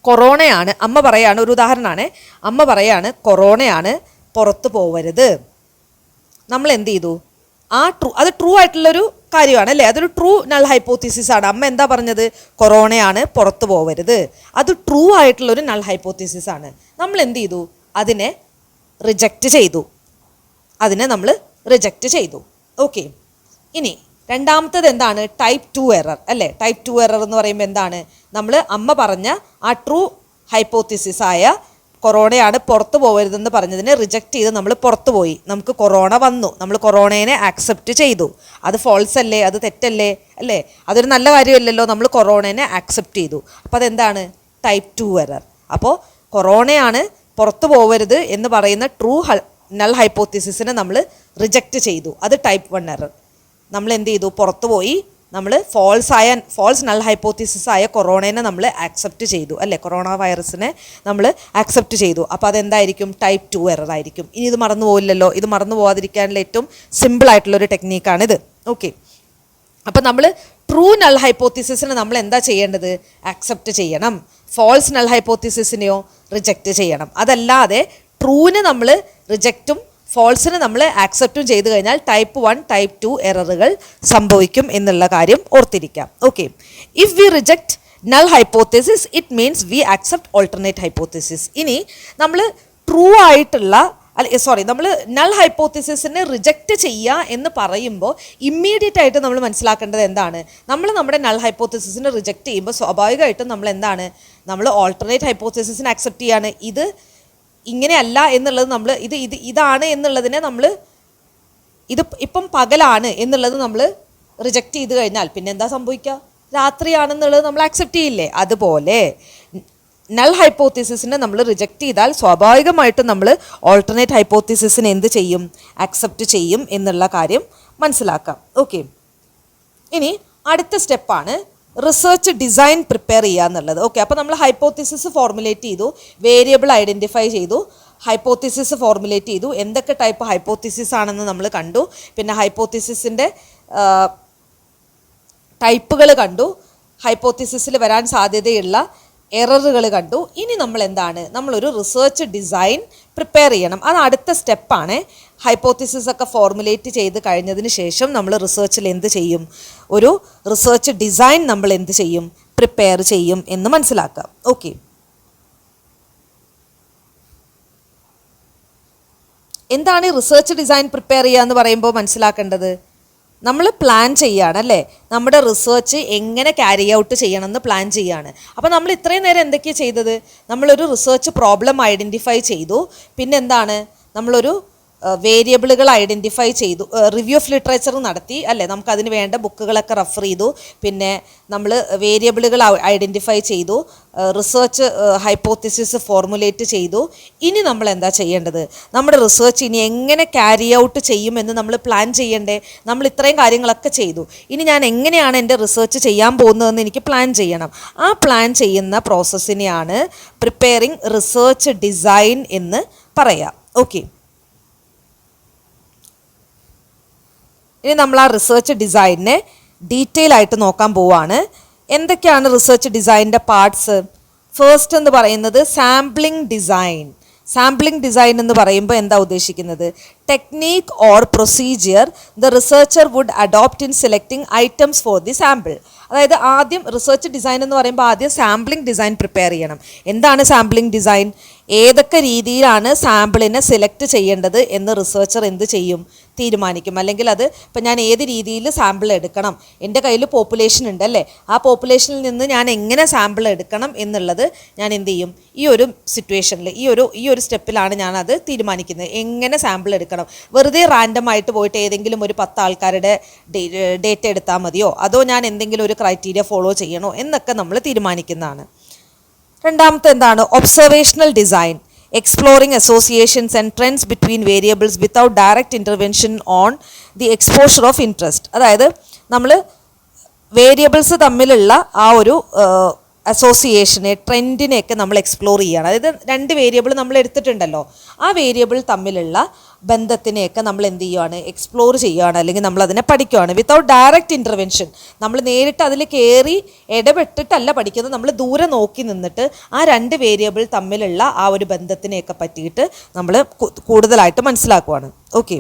കൊറോണയാണ്. അമ്മ പറയാണ്, ഒരു ഉദാഹരണമാണ്, അമ്മ പറയാണ് കൊറോണയാണ്, പുറത്ത് പോവരുത്. നമ്മൾ എന്ത് ചെയ്തു? അത് ട്രൂ ആയിട്ടുള്ളൊരു കാര്യമാണ് അല്ലേ, അതൊരു ട്രൂ നൾ ഹൈപ്പോത്തിസിസ് ആണ്. അമ്മ എന്താ പറഞ്ഞത്? കൊറോണയാണ്, പുറത്ത് പോവരുത്. അത് ട്രൂ ആയിട്ടുള്ളൊരു നൾ ഹൈപ്പോത്തിസിസ് ആണ്. നമ്മൾ എന്ത് ചെയ്തു? അതിനെ റിജക്റ്റ് ചെയ്തു. ഓക്കെ, ഇനി രണ്ടാമത്തത് എന്താണ്? ടൈപ്പ് 2 എറർ അല്ലേ. ടൈപ്പ് 2 എറർ എന്ന് പറയുമ്പോൾ എന്താണ്? നമ്മൾ അമ്മ പറഞ്ഞ ആ ട്രൂ ഹൈപ്പോത്തിസിസായ കൊറോണയാണ്, പുറത്ത് പോകരുതെന്ന് പറഞ്ഞതിനെ റിജക്റ്റ് ചെയ്ത് നമ്മൾ പുറത്ത് പോയി, നമുക്ക് കൊറോണ വന്നു, നമ്മൾ കൊറോണേനെ ആക്സെപ്റ്റ് ചെയ്തു. അത് ഫോൾസ് അല്ലേ, അത് തെറ്റല്ലേ അല്ലേ, അതൊരു നല്ല കാര്യമല്ലല്ലോ. നമ്മൾ കൊറോണേനെ ആക്സെപ്റ്റ് ചെയ്തു. അപ്പോൾ അതെന്താണ്? Type 2 error. അപ്പോൾ കൊറോണയാണ്, പുറത്ത് പോകരുത് എന്ന് പറയുന്ന ട്രൂ നൾ ഹൈപ്പോത്തിസിസിനെ നമ്മൾ റിജക്റ്റ് ചെയ്തു. അത് ടൈപ്പ് 1 എറർ. നമ്മൾ എന്ത് ചെയ്തു? പുറത്ത് പോയി, നമ്മൾ ഫോൾസ് നൾ ഹൈപ്പോത്തിസിസ് ആയ കൊറോണേനെ നമ്മൾ ആക്സെപ്റ്റ് ചെയ്തു അല്ലേ, കൊറോണ വൈറസിനെ നമ്മൾ ആക്സെപ്റ്റ് ചെയ്തു. അപ്പോൾ അതെന്തായിരിക്കും? ടൈപ്പ് 2 എറർ ആയിരിക്കും. ഇനി ഇത് മറന്നു പോകില്ലല്ലോ. ഇത് മറന്നു പോകാതിരിക്കാനുള്ള ഏറ്റവും സിമ്പിളായിട്ടുള്ളൊരു ടെക്നീക്കാണിത്. ഓക്കെ, അപ്പോൾ നമ്മൾ ട്രൂ നൾ ഹൈപ്പോത്തിസിസിനെ നമ്മൾ എന്താ ചെയ്യേണ്ടത്? ആക്സെപ്റ്റ് ചെയ്യണം. ഫോൾസ് നൾ ഹൈപ്പോത്തിസിസിനെയോ റിജക്റ്റ് ചെയ്യണം. അതല്ലാതെ ട്രൂവിന് നമ്മൾ റിജക്റ്റും ഫോൾസിന് നമ്മൾ ആക്സെപ്റ്റും ചെയ്ത് കഴിഞ്ഞാൽ ടൈപ്പ് 1 ടൈപ്പ് 2 എററുകൾ സംഭവിക്കും എന്നുള്ള കാര്യം ഓർത്തിരിക്കാം. Okay, if we reject null hypothesis it means we accept alternate hypothesis. ഇനി നമ്മൾ ട്രൂ ആയിട്ടുള്ള നമ്മൾ നൾ ഹൈപ്പോത്തസിസിനെ റിജക്റ്റ് ചെയ്യുക എന്ന് പറയുമ്പോൾ ഇമ്മീഡിയറ്റ് ആയിട്ട് നമ്മൾ മനസ്സിലാക്കേണ്ടത് എന്താണ്? നമ്മൾ നമ്മുടെ നൾ ഹൈപ്പോത്തസിസിനെ റിജക്റ്റ് ചെയ്യുമ്പോൾ സ്വാഭാവികമായിട്ടും നമ്മൾ എന്താണ്, നമ്മൾ ഓൾട്ടർനേറ്റ് ഹൈപ്പോത്തസിസിനെ ആക്സെപ്റ്റ് ചെയ്യാണ്. ഇത് ഇങ്ങനെയല്ല എന്നുള്ളത് നമ്മൾ ഇതാണ് എന്നുള്ളതിനെ നമ്മൾ ഇപ്പം പകലാണ് എന്നുള്ളത് നമ്മൾ റിജക്റ്റ് ചെയ്ത് കഴിഞ്ഞാൽ പിന്നെ എന്താ സംഭവിക്കുക? രാത്രിയാണെന്നുള്ളത് നമ്മൾ ആക്സെപ്റ്റ് ചെയ്യില്ലേ? അതുപോലെ നൾ ഹൈപ്പോത്തസിസിനെ നമ്മൾ റിജക്റ്റ് ചെയ്താൽ സ്വാഭാവികമായിട്ടും നമ്മൾ ഓൾട്ടർനേറ്റ് ഹൈപ്പോത്തസിസിനെ എന്ത് ചെയ്യും? ആക്സെപ്റ്റ് ചെയ്യും എന്നുള്ള കാര്യം മനസ്സിലാക്കാം. ഓക്കെ, ഇനി അടുത്ത സ്റ്റെപ്പാണ് റിസർച്ച് ഡിസൈൻ പ്രിപ്പയർ ചെയ്യുക എന്നുള്ളത്. ഓക്കെ, അപ്പോൾ നമ്മൾ ഹൈപ്പോത്തസിസ് ഫോർമുലേറ്റ് ചെയ്തു, വേരിയബിൾ ഐഡൻറ്റിഫൈ ചെയ്തു, ഹൈപ്പോത്തസിസ് ഫോർമുലേറ്റ് ചെയ്തു, എന്തൊക്കെ ടൈപ്പ് ഹൈപ്പോത്തസിസ് ആണെന്ന് നമ്മൾ കണ്ടു, പിന്നെ ഹൈപ്പോത്തസിസിൻ്റെ ടൈപ്പുകൾ കണ്ടു, ഹൈപ്പോത്തസിസിൽ വരാൻ സാധ്യതയുള്ള എററുകൾ കണ്ടു. ഇനി നമ്മൾ എന്താണ്, നമ്മളൊരു റിസർച്ച് ഡിസൈൻ പ്രിപ്പയർ ചെയ്യണം. അത് അടുത്ത സ്റ്റെപ്പാണ്. ഹൈപ്പോത്തസിസ് ഒക്കെ ഫോർമുലേറ്റ് ചെയ്ത് കഴിഞ്ഞതിന് ശേഷം നമ്മൾ റിസർച്ചിൽ എന്ത് ചെയ്യും? ഒരു റിസർച്ച് ഡിസൈൻ നമ്മൾ എന്ത് ചെയ്യും? പ്രിപ്പയർ ചെയ്യും എന്ന് മനസ്സിലാക്കാം. ഓക്കെ, എന്താണ് റിസർച്ച് ഡിസൈൻ പ്രിപ്പയർ ചെയ്യുക എന്ന് പറയുമ്പോൾ മനസ്സിലാക്കേണ്ടത്? നമ്മൾ പ്ലാൻ ചെയ്യുകയാണ് അല്ലേ, നമ്മുടെ റിസർച്ച് എങ്ങനെ ക്യാരി ഔട്ട് ചെയ്യണമെന്ന് പ്ലാൻ ചെയ്യുകയാണ്. അപ്പോൾ നമ്മൾ ഇത്രയും നേരം എന്തൊക്കെയാണ് ചെയ്തത്? നമ്മളൊരു റിസർച്ച് പ്രോബ്ലം ഐഡൻറ്റിഫൈ ചെയ്തു, പിന്നെന്താണ്, നമ്മളൊരു വേരിയബിളുകൾ ഐഡൻറ്റിഫൈ ചെയ്തു, റിവ്യൂ ഓഫ് ലിറ്ററേച്ചർ നടത്തി അല്ലേ, നമുക്കതിന് വേണ്ട ബുക്കുകളൊക്കെ റെഫർ ചെയ്തു, പിന്നെ നമ്മൾ വേരിയബിളുകൾ ഐഡൻറ്റിഫൈ ചെയ്തു, റിസർച്ച് ഹൈപ്പോത്തസിസ് ഫോർമുലേറ്റ് ചെയ്തു. ഇനി നമ്മൾ എന്താ ചെയ്യേണ്ടത്? നമ്മുടെ റിസർച്ച് ഇനി എങ്ങനെ ക്യാരി ഔട്ട് ചെയ്യുമെന്ന് നമ്മൾ പ്ലാൻ ചെയ്യണ്ടേ? നമ്മൾ ഇത്രയും കാര്യങ്ങളൊക്കെ ചെയ്തു, ഇനി ഞാൻ എങ്ങനെയാണ് എൻ്റെ റിസർച്ച് ചെയ്യാൻ പോകുന്നതെന്ന് എനിക്ക് പ്ലാൻ ചെയ്യണം. ആ പ്ലാൻ ചെയ്യുന്ന പ്രോസസ്സിനെയാണ് പ്രിപ്പയറിംഗ് റിസർച്ച് ഡിസൈൻ എന്ന് പറയാം. ഓക്കെ, ഇനി നമ്മൾ ആ റിസർച്ച് ഡിസൈനിനെ ഡീറ്റെയിൽ ആയിട്ട് നോക്കാൻ പോവുകയാണ്. എന്തൊക്കെയാണ് റിസർച്ച് ഡിസൈനിൻ്റെ പാർട്സ്? ഫസ്റ്റ് എന്ന് പറയുന്നത് സാമ്പിളിംഗ് ഡിസൈൻ. സാമ്പിളിംഗ് ഡിസൈൻ എന്ന് പറയുമ്പോൾ എന്താ ഉദ്ദേശിക്കുന്നത്? Technique or procedure the researcher would adopt in selecting items for the sample. അതായത് ആദ്യം റിസർച്ച് ഡിസൈൻ എന്ന് പറയുമ്പോൾ ആദ്യം സാമ്പിളിംഗ് ഡിസൈൻ പ്രിപ്പയർ ചെയ്യണം. എന്താണ് സാമ്പിളിംഗ് ഡിസൈൻ? ഏതൊക്കെ രീതിയിലാണ് സാമ്പിളിനെ സെലക്ട് ചെയ്യേണ്ടത് എന്ന് റിസർച്ചർ എന്ത് ചെയ്യും? തീരുമാനിക്കും. അല്ലെങ്കിൽ അത് ഇപ്പം ഞാൻ ഏത് രീതിയിൽ സാമ്പിൾ എടുക്കണം, എൻ്റെ കയ്യിൽ പോപ്പുലേഷൻ ഉണ്ടല്ലേ, ആ പോപ്പുലേഷനിൽ നിന്ന് ഞാൻ എങ്ങനെ സാമ്പിൾ എടുക്കണം എന്നുള്ളത് ഞാൻ എന്ത് ചെയ്യും? ഈ ഒരു സിറ്റുവേഷനിൽ ഈ ഒരു സ്റ്റെപ്പിലാണ് ഞാനത് തീരുമാനിക്കുന്നത്. എങ്ങനെ സാമ്പിൾ എടുക്കണം? വെറുതെ റാൻഡമായിട്ട് പോയിട്ട് ഏതെങ്കിലും ഒരു 10 ആൾക്കാരുടെ ഡേറ്റ എടുത്താൽ മതിയോ, അതോ ഞാൻ എന്തെങ്കിലും ഒരു ക്രൈറ്റീരിയ ഫോളോ ചെയ്യണോ എന്നൊക്കെ നമ്മൾ തീരുമാനിക്കുന്നതാണ്. രണ്ടാമത്തെ എന്താണ്? Observational design. exploring associations and trends between variables without direct intervention on the exposure of interest. അതായത് നമ്മൾ വേരിയബിൾസ് തമ്മിലുള്ള ആ ഒരു അസോസിയേഷനെ, ട്രെൻഡിനെയൊക്കെ നമ്മൾ എക്സ്പ്ലോർ ചെയ്യുകയാണ്. അതായത് 2 വേരിയബിൾ നമ്മൾ എടുത്തിട്ടുണ്ടല്ലോ, ആ വേരിയബിൾ തമ്മിലുള്ള ബന്ധത്തിനെയൊക്കെ നമ്മൾ എന്ത് ചെയ്യുകയാണ്? എക്സ്പ്ലോർ ചെയ്യുകയാണ്, അല്ലെങ്കിൽ നമ്മൾ അതിനെ പഠിക്കുകയാണ്. വിത്തൗട്ട് ഡയറക്റ്റ് ഇൻ്റർവെൻഷൻ, നമ്മൾ നേരിട്ട് അതിൽ കയറി ഇടപെട്ടിട്ടല്ല പഠിക്കുന്നത്, നമ്മൾ ദൂരെ നോക്കി നിന്നിട്ട് ആ 2 വേരിയബിൾ തമ്മിലുള്ള ആ ഒരു ബന്ധത്തിനെയൊക്കെ പറ്റിയിട്ട് നമ്മൾ കൂടുതലായിട്ട് മനസ്സിലാക്കുകയാണ്. Okay,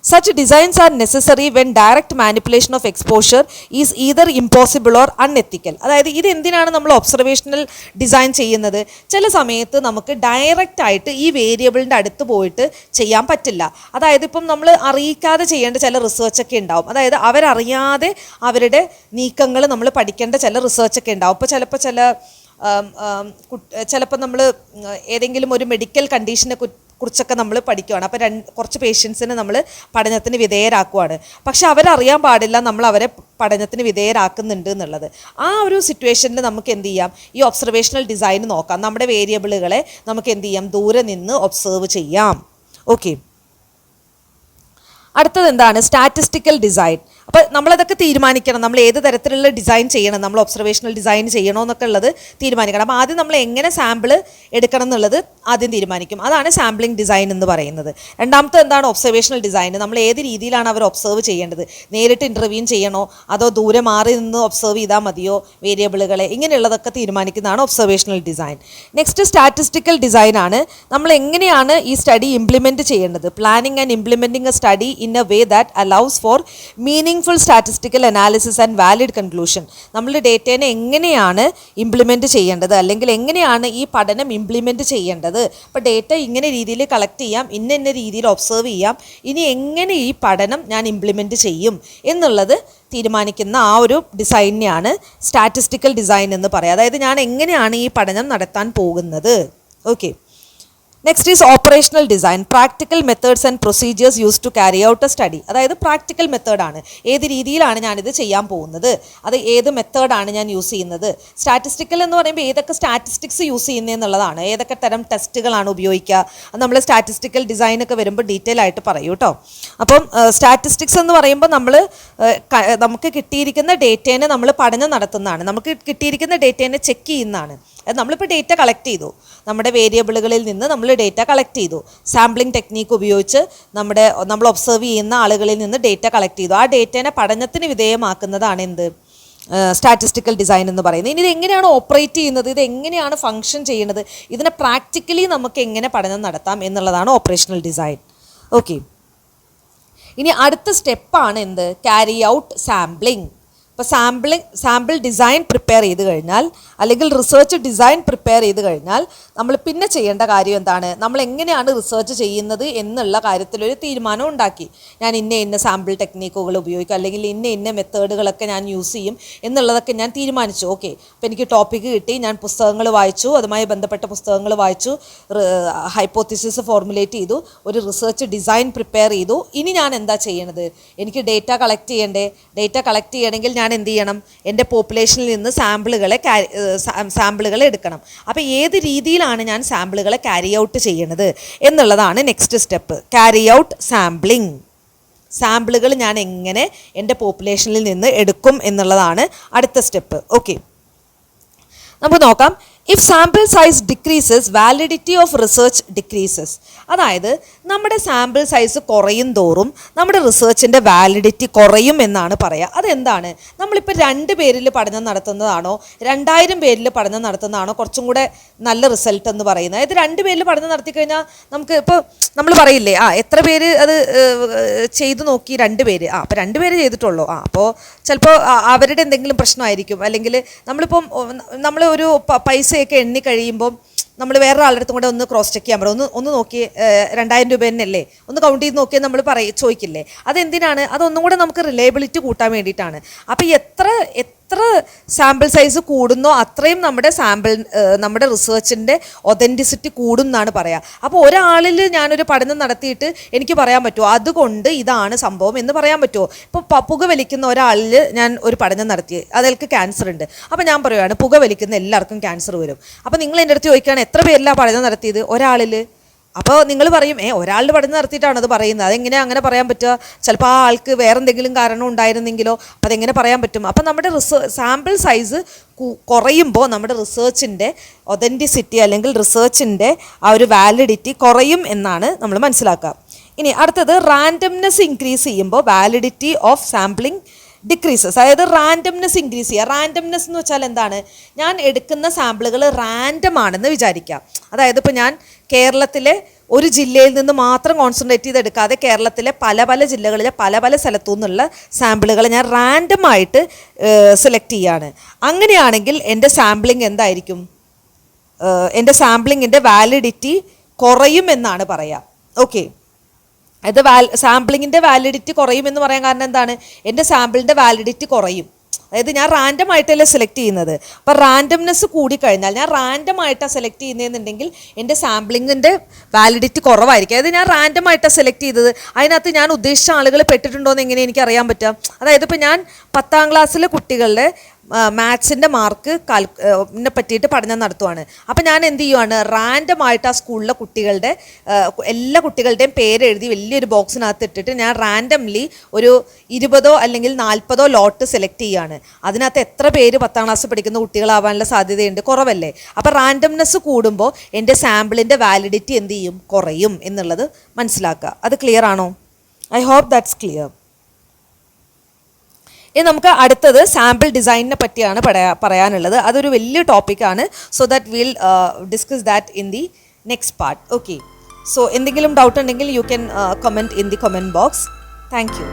such designs are necessary when direct manipulation of exposure is either impossible or unethical. അതായത് ഇത് എന്തിനാണ് നമ്മൾ ഒബ്സർവേഷണൽ ഡിസൈൻ ചെയ്യുന്നത്? ചില സമയത്ത് നമുക്ക് ഡയറക്റ്റ് ആയിട്ട് ഈ വേരിയബിളിൻ്റെ അടുത്ത് പോയിട്ട് ചെയ്യാൻ പറ്റില്ല. അതായത് ഇപ്പം നമ്മൾ അറിയിക്കാതെ ചെയ്യേണ്ട ചില റിസർച്ചൊക്കെ ഉണ്ടാവും. അതായത് അവരറിയാതെ അവരുടെ നീക്കങ്ങൾ നമ്മൾ പഠിക്കേണ്ട ചില റിസർച്ചൊക്കെ ഉണ്ടാവും. അപ്പോൾ ചിലപ്പോൾ നമ്മൾ ഏതെങ്കിലും ഒരു മെഡിക്കൽ കണ്ടീഷനെ കുറിച്ചൊക്കെ നമ്മൾ പഠിക്കുകയാണ്. അപ്പോൾ കുറച്ച് പേഷ്യൻസിനെ നമ്മൾ പഠനത്തിന് വിധേയരാക്കുവാണ്. പക്ഷെ അവരറിയാൻ പാടില്ല നമ്മൾ അവരെ പഠനത്തിന് വിധേയരാക്കുന്നുണ്ട് എന്നുള്ളത്. ആ ഒരു സിറ്റുവേഷനിൽ നമുക്ക് എന്ത് ചെയ്യാം? ഈ ഒബ്സർവേഷണൽ ഡിസൈൻ നോക്കാം. നമ്മുടെ വേരിയബിളുകളെ നമുക്ക് എന്ത് ചെയ്യാം? ദൂരെ നിന്ന് ഒബ്സർവ് ചെയ്യാം. ഓക്കെ, അടുത്തത് എന്താണ്? Statistical design. അപ്പോൾ നമ്മളതൊക്കെ തീരുമാനിക്കണം, നമ്മൾ ഏത് തരത്തിലുള്ള ഡിസൈൻ ചെയ്യണം, നമ്മൾ ഒബ്സർവേഷണൽ ഡിസൈൻ ചെയ്യണോ എന്നൊക്കെ ഉള്ളത് തീരുമാനിക്കണം. അപ്പോൾ ആദ്യം നമ്മൾ എങ്ങനെ സാമ്പിൾ എടുക്കണം എന്നുള്ളത് ആദ്യം തീരുമാനിക്കും. അതാണ് സാമ്പിളിംഗ് ഡിസൈൻ എന്ന് പറയുന്നത്. രണ്ടാമത്തെ എന്താണ് ഒബ്സർവേഷണൽ ഡിസൈൻ. നമ്മൾ ഏത് രീതിയിലാണ് അവർ ഒബ്സർവ് ചെയ്യേണ്ടത്, നേരിട്ട് ഇൻ്റർവ്യൂ ചെയ്യണോ അതോ ദൂരെ മാറി നിന്ന് ഒബ്സർവ് ചെയ്താൽ മതിയോ വേരിയബിളുകളെ, ഇങ്ങനെയുള്ളതൊക്കെ തീരുമാനിക്കുന്നതാണ് observational design. Next statistical design ആണ്. നമ്മൾ എങ്ങനെയാണ് ഈ സ്റ്റഡി ഇംപ്ലിമെൻറ്റ് ചെയ്യേണ്ടത്. Planning and implementing a study in a way that allows for meaningful statistical analysis and valid conclusion. നമ്മൾ ഡേറ്റേനെ എങ്ങനെയാണ് ഇംപ്ലിമെൻറ്റ് ചെയ്യേണ്ടത്, അല്ലെങ്കിൽ എങ്ങനെയാണ് ഈ പഠനം ഇംപ്ലിമെൻറ്റ് ചെയ്യേണ്ടത്. അപ്പോൾ ഡേറ്റ ഇങ്ങനെ രീതിയിൽ കളക്ട് ചെയ്യാം, ഇന്ന രീതിയിൽ ഒബ്സർവ് ചെയ്യാം, ഇനി എങ്ങനെ ഈ പഠനം ഞാൻ ഇംപ്ലിമെൻറ്റ് ചെയ്യും എന്നുള്ളത് തീരുമാനിക്കുന്ന ആ ഒരു ഡിസൈനെയാണ് സ്റ്റാറ്റിസ്റ്റിക്കൽ ഡിസൈൻ എന്ന് പറയുക. അതായത് ഞാൻ എങ്ങനെയാണ് ഈ പഠനം നടത്താൻ പോകുന്നത്. Okay. Next is operational design. Practical methods and procedures use to carry out a study. അതായത് പ്രാക്ടിക്കൽ മെത്തേഡാണ്, ഏത് രീതിയിലാണ് ഞാനിത് ചെയ്യാൻ പോകുന്നത്, അത് ഏത് മെത്തേഡാണ് ഞാൻ യൂസ് ചെയ്യുന്നത്. സ്റ്റാറ്റിസ്റ്റിക്കൽ എന്ന് പറയുമ്പോൾ ഏതൊക്കെ സ്റ്റാറ്റിസ്റ്റിക്സ് യൂസ് ചെയ്യുന്നതെന്നുള്ളതാണ്, ഏതൊക്കെ തരം ടെസ്റ്റുകളാണ് ഉപയോഗിക്കുക, അത് നമ്മൾ സ്റ്റാറ്റിസ്റ്റിക്കൽ ഡിസൈനൊക്കെ വരുമ്പോൾ ഡീറ്റെയിൽ ആയിട്ട് പറയൂ കേട്ടോ. അപ്പം സ്റ്റാറ്റിസ്റ്റിക്സ് എന്ന് പറയുമ്പോൾ നമുക്ക് കിട്ടിയിരിക്കുന്ന ഡേറ്റേനെ നമ്മൾ പഠനം നടത്തുന്നതാണ്, നമുക്ക് കിട്ടിയിരിക്കുന്ന ഡേറ്റേനെ ചെക്ക് ചെയ്യുന്നതാണ്. നമ്മളിപ്പോൾ ഡേറ്റ കളക്ട് ചെയ്തു, നമ്മുടെ വേരിയബിളുകളിൽ നിന്ന് നമ്മൾ ഡേറ്റ കളക്ട് ചെയ്തു, സാമ്പിളിംഗ് ടെക്നീക്ക് ഉപയോഗിച്ച് നമ്മൾ ഒബ്സർവ് ചെയ്യുന്ന ആളുകളിൽ നിന്ന് ഡേറ്റ കളക്ട് ചെയ്തു. ആ ഡേറ്റേനെ പഠനത്തിന് വിധേയമാക്കുന്നതാണ് എന്ത്, സ്റ്റാറ്റിസ്റ്റിക്കൽ ഡിസൈൻ എന്ന് പറയുന്നത്. ഇനി ഇത് എങ്ങനെയാണ് ഓപ്പറേറ്റ് ചെയ്യുന്നത്, ഇത് എങ്ങനെയാണ് ഫങ്ഷൻ ചെയ്യുന്നത്, ഇതിനെ പ്രാക്ടിക്കലി നമുക്ക് എങ്ങനെ പഠനം നടത്താം എന്നുള്ളതാണ് ഓപ്പറേഷണൽ ഡിസൈൻ. ഓക്കെ. ഇനി അടുത്ത സ്റ്റെപ്പാണ് എന്ത്, ക്യാരി ഔട്ട് സാമ്പിളിംഗ്. ഇപ്പോൾ സാമ്പിൾ ഡിസൈൻ പ്രിപ്പയർ ചെയ്ത് കഴിഞ്ഞാൽ, അല്ലെങ്കിൽ റിസർച്ച് ഡിസൈൻ പ്രിപ്പയർ ചെയ്ത് കഴിഞ്ഞാൽ നമ്മൾ പിന്നെ ചെയ്യേണ്ട കാര്യം എന്താണ്, നമ്മൾ എങ്ങനെയാണ് റിസർച്ച് ചെയ്യുന്നത് എന്നുള്ള കാര്യത്തിലൊരു തീരുമാനം ഉണ്ടാക്കി. ഞാൻ ഇന്ന സാമ്പിൾ ടെക്നീക്കുകൾ ഉപയോഗിക്കും, അല്ലെങ്കിൽ ഇന്ന മെത്തേഡുകളൊക്കെ ഞാൻ യൂസ് ചെയ്യും എന്നുള്ളതൊക്കെ ഞാൻ തീരുമാനിച്ചു. ഓക്കെ. അപ്പോൾ എനിക്ക് ടോപ്പിക്ക് കിട്ടി, ഞാൻ പുസ്തകങ്ങൾ വായിച്ചു, അതുമായി ബന്ധപ്പെട്ട പുസ്തകങ്ങൾ വായിച്ചു, ഹൈപ്പോത്തിസിസ് ഫോർമുലേറ്റ് ചെയ്തു, ഒരു റിസർച്ച് ഡിസൈൻ പ്രിപ്പയർ ചെയ്തു. ഇനി ഞാൻ എന്താ ചെയ്യണത്, എനിക്ക് ഡേറ്റ കളക്ട് ചെയ്യണ്ടേ. ഡേറ്റ കളക്ട് ചെയ്യണമെങ്കിൽ ഞാൻ എന്ത് ചെയ്യണം, എൻ്റെ പോപ്പുലേഷനിൽ നിന്ന് സാമ്പിളുകൾ എടുക്കണം. അപ്പോൾ ഏത് രീതിയിലാണ് ഞാൻ സാമ്പിളുകളെ ക്യാരി ഔട്ട് ചെയ്യണത് എന്നുള്ളതാണ് next step, carry out sampling. സാമ്പിളുകൾ ഞാൻ എങ്ങനെ എൻ്റെ പോപ്പുലേഷനിൽ നിന്ന് എടുക്കും എന്നുള്ളതാണ് അടുത്ത സ്റ്റെപ്പ്. ഓക്കെ. നമുക്ക് നോക്കാം. If sample size decreases validity of research decreases. അതായത് നമ്മുടെ സാമ്പിൾ സൈസ് കുറയും തോറും നമ്മുടെ റിസർച്ചിൻ്റെ വാലിഡിറ്റി കുറയും എന്നാണ് പറയുക. അതെന്താണ്, നമ്മളിപ്പോൾ 2 പേരിൽ പഠനം നടത്തുന്നതാണോ 2000 പേരിൽ പഠനം നടത്തുന്നതാണോ കുറച്ചും കൂടെ നല്ല റിസൾട്ട് എന്ന് പറയുന്നത്. അതായത് 2 പേരിൽ പഠനം നടത്തിക്കഴിഞ്ഞാൽ നമുക്ക് ഇപ്പോൾ നമ്മൾ പറയില്ലേ, എത്ര പേര് അത് ചെയ്തു നോക്കി, 2 പേര്, അപ്പോൾ 2 പേര് ചെയ്തിട്ടുള്ളൂ, അപ്പോൾ ചിലപ്പോൾ അവരുടെ എന്തെങ്കിലും പ്രശ്നമായിരിക്കും. അല്ലെങ്കിൽ നമ്മൾ ഒരു പൈസയൊക്കെ എണ്ണി കഴിയുമ്പം നമ്മൾ വേറൊരാളുടെ അടുത്തും കൂടെ ഒന്ന് ക്രോസ് ചെക്ക് ചെയ്യാൻ പറയും, ഒന്ന് നോക്കി 2000 രൂപ തന്നെയല്ലേ, ഒന്ന് കൗണ്ട് ചെയ്ത് നോക്കിയാൽ നമ്മൾ ചോദിക്കില്ലേ. അതെന്തിനാണ്, അതൊന്നും കൂടെ നമുക്ക് റിലയബിലിറ്റി കൂട്ടാൻ വേണ്ടിയിട്ടാണ്. അപ്പോൾ എത്ര സാമ്പിൾ സൈസ് കൂടുന്നോ അത്രയും നമ്മുടെ റിസർച്ചിൻ്റെ ഒതൻറ്റിസിറ്റി കൂടും എന്നാണ് പറയുക. അപ്പോൾ ഒരാളിൽ ഞാനൊരു പഠനം നടത്തിയിട്ട് എനിക്ക് പറയാൻ പറ്റുമോ അതുകൊണ്ട് ഇതാണ് സംഭവം എന്ന് പറയാൻ പറ്റുമോ. ഇപ്പോൾ പുകവലിക്കുന്ന ഒരാളിൽ ഞാൻ ഒരു പഠനം നടത്തി, അതിൽക്ക് ക്യാൻസർ ഉണ്ട്, അപ്പോൾ ഞാൻ പറയുകയാണ് പുകവലിക്കുന്ന എല്ലാവർക്കും ക്യാൻസർ വരും. അപ്പോൾ നിങ്ങൾ എൻ്റെ അടുത്ത് ചോദിക്കുകയാണ് എത്ര പേരിലാണ് പഠനം നടത്തിയത്, ഒരാളിൽ. അപ്പോൾ നിങ്ങൾ പറയും ഒരാളുടെ പഠനം നടത്തിയിട്ടാണ് അത് പറയുന്നത്, അതെങ്ങനെ അങ്ങനെ പറയാൻ പറ്റുക, ചിലപ്പോൾ ആ ആൾക്ക് വേറെ എന്തെങ്കിലും കാരണം ഉണ്ടായിരുന്നെങ്കിലോ, അപ്പോൾ അതെങ്ങനെ പറയാൻ പറ്റും. അപ്പോൾ നമ്മുടെ സാമ്പിൾ സൈസ് കുറയുമ്പോൾ നമ്മുടെ റിസർച്ചിൻ്റെ ഒതൻറ്റിസിറ്റി അല്ലെങ്കിൽ റിസർച്ചിൻ്റെ ആ ഒരു വാലിഡിറ്റി കുറയും എന്നാണ് നമ്മൾ മനസ്സിലാക്കുക. ഇനി അടുത്തത് റാൻഡംനെസ് ഇൻക്രീസ് ചെയ്യുമ്പോൾ വാലിഡിറ്റി ഓഫ് സാമ്പിളിംഗ് ഡിക്രീസസ്. അതായത് റാൻഡംനെസ് ഇൻക്രീസ് ചെയ്യുക. റാൻഡംനെസ് എന്ന് വെച്ചാൽ എന്താണ്, ഞാൻ എടുക്കുന്ന സാമ്പിളുകൾ റാൻഡം ആണെന്ന് വിചാരിക്കാം. അതായത് ഇപ്പോൾ ഞാൻ കേരളത്തിലെ ഒരു ജില്ലയിൽ നിന്ന് മാത്രം കോൺസെൻട്രേറ്റ് ചെയ്തെടുക്കാതെ കേരളത്തിലെ പല ജില്ലകളിലെ പല സ്ഥലത്തു നിന്നുള്ള സാമ്പിളുകൾ ഞാൻ റാൻഡമായിട്ട് സെലക്ട് ചെയ്യുകയാണ്. അങ്ങനെയാണെങ്കിൽ എൻ്റെ സാമ്പിളിംഗ് എന്തായിരിക്കും, എൻ്റെ സാമ്പിളിങ്ങിൻ്റെ വാലിഡിറ്റി കുറയും എന്നാണ് പറയുക. ഓക്കെ. അത് സാമ്പിളിങ്ങിൻ്റെ വാലിഡിറ്റി കുറയും എന്ന് പറയാൻ കാരണം എന്താണ്, എൻ്റെ സാമ്പിളിൻ്റെ വാലിഡിറ്റി കുറയും. അതായത് ഞാൻ റാൻഡം ആയിട്ടല്ലേ സെലക്ട് ചെയ്യുന്നത്. അപ്പോൾ റാൻഡംനെസ് കൂടിക്കഴിഞ്ഞാൽ, ഞാൻ റാൻഡം ആയിട്ടാണ് സെലക്ട് ചെയ്യുന്നതെന്നുണ്ടെങ്കിൽ എൻ്റെ സാമ്പിളിങ്ങിൻ്റെ വാലിഡിറ്റി കുറവായിരിക്കും. അതായത് ഞാൻ റാൻഡം ആയിട്ടാണ് സെലക്ട് ചെയ്തത്, അതിനകത്ത് ഞാൻ ഉദ്ദേശിച്ച ആളുകൾ പെട്ടിട്ടുണ്ടോ എന്ന് എങ്ങനെ എനിക്ക് അറിയാൻ പറ്റുക. അതായത് ഇപ്പോൾ ഞാൻ 10ാം ക്ലാസ്സിലെ കുട്ടികളുടെ മാത്സിൻ്റെ മാർക്ക് പറ്റിയിട്ട് പഠനം നടത്തുവാണ്. അപ്പോൾ ഞാൻ എന്ത് ചെയ്യുവാണ്, റാൻഡമായിട്ട് ആ സ്കൂളിലെ കുട്ടികളുടെ എല്ലാ കുട്ടികളുടെയും പേരെഴുതി വലിയൊരു ബോക്സിനകത്ത് ഇട്ടിട്ട് ഞാൻ റാൻഡംലി ഒരു 20 അല്ലെങ്കിൽ 40 ലോട്ട് സെലക്ട് ചെയ്യുകയാണ്. അതിനകത്ത് എത്ര പേര് 10ാം ക്ലാസ് പഠിക്കുന്ന കുട്ടികളാവാനുള്ള സാധ്യതയുണ്ട്? കുറവല്ലേ? അപ്പോൾ റാൻഡംനെസ് കൂടുമ്പോൾ എൻ്റെ സാമ്പിളിൻ്റെ വാലിഡിറ്റി എന്ത് ചെയ്യും? കുറയും എന്നുള്ളത് മനസ്സിലാക്കുക. അത് ക്ലിയർ ആണോ? I hope that's clear. ഇനി നമുക്ക് അടുത്തത് സാമ്പിൾ ഡിസൈനിനെ പറ്റിയാണ് പറയാനുള്ളത്. അതൊരു വലിയ ടോപ്പിക്കാണ്. So that will discuss that in the next part. Okay, so എന്തെങ്കിലും ഡൗട്ട് ഉണ്ടെങ്കിൽ you can comment in the comment box. Thank you.